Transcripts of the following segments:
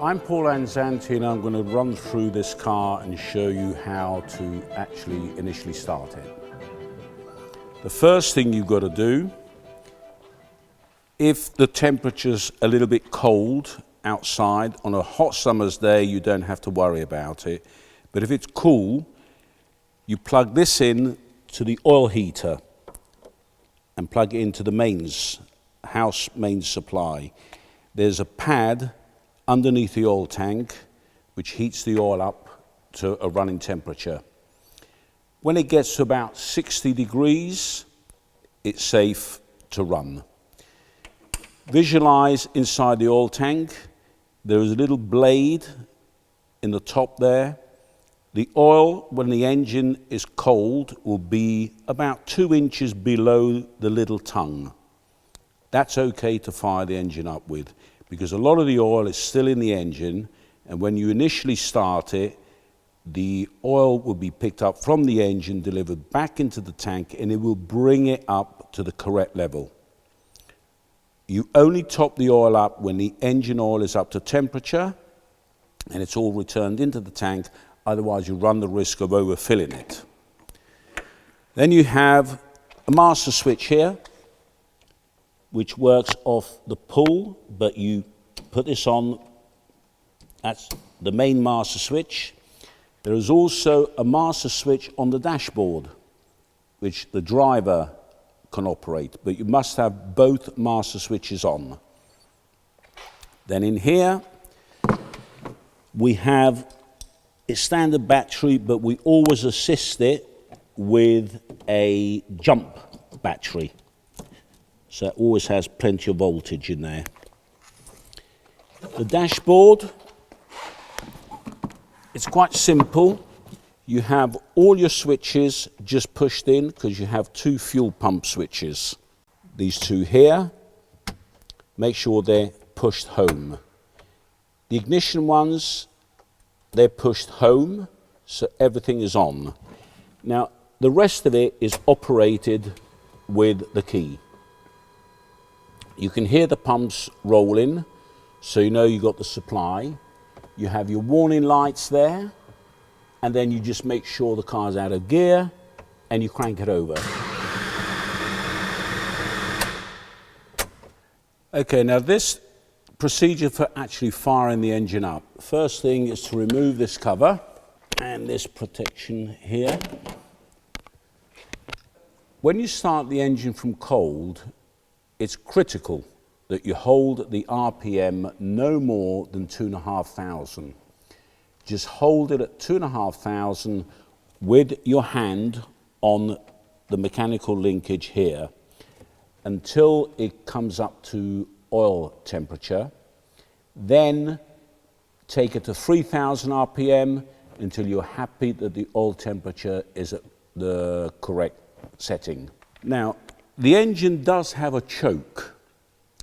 I'm Paul Lanzante and I'm going to run through this car and show you how to actually initially start it. The first thing you've got to do, if the temperature's a little bit cold outside, on a hot summer's day you don't have to worry about it, but if it's cool, you plug this in to the oil heater and plug it into the house mains supply. There's a pad underneath the oil tank which heats the oil up to a running temperature. When it gets to about 60 degrees, it's safe to run. Visualize inside the oil tank, there is a little blade in the top there. The oil, when the engine is cold, will be about 2 inches below the little tongue. That's okay to fire the engine up with, because a lot of the oil is still in the engine, and when you initially start it, the oil will be picked up from the engine, delivered back into the tank, and it will bring it up to the correct level. You only top the oil up when the engine oil is up to temperature, and it's all returned into the tank. Otherwise, you run the risk of overfilling it. Then you have a master switch here, which works off the pull, but you put this on, that's the main master switch. There is also a master switch on the dashboard, which the driver can operate, but you must have both master switches on. Then in here, we have a standard battery, but we always assist it with a jump battery. So it always has plenty of voltage in there. The dashboard, it's quite simple. You have all your switches just pushed in because you have 2 fuel pump switches. These 2 here, make sure they're pushed home. The ignition ones, they're pushed home, so everything is on. Now, the rest of it is operated with the key. You can hear the pumps rolling, so you know you've got the supply. You have your warning lights there, and then you just make sure the car's out of gear, and you crank it over. Okay, now this procedure for actually firing the engine up. First thing is to remove this cover and this protection here. When you start the engine from cold, it's critical that you hold the RPM no more than 2,500. Just hold it at 2,500 with your hand on the mechanical linkage here until it comes up to oil temperature. Then take it to 3,000 RPM until you're happy that the oil temperature is at the correct setting. Now, the engine does have a choke.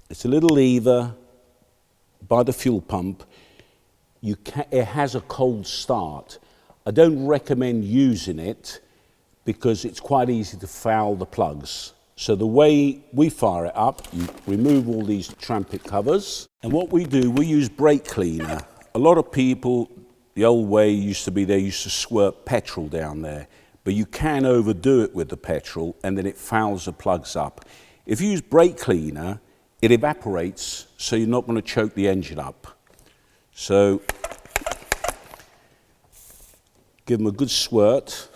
It's a little lever by the fuel pump. It has a cold start. I don't recommend using it because it's quite easy to foul the plugs. So the way we fire it up, you remove all these trampet covers, and what we do, we use brake cleaner. A lot of people, the old way used to be they used to squirt petrol down there, but you can overdo it with the petrol and then it fouls the plugs up. If you use brake cleaner, it evaporates, so you're not going to choke the engine up. So give them a good squirt.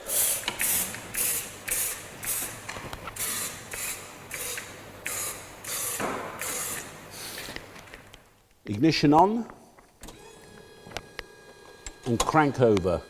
Ignition on and crank over.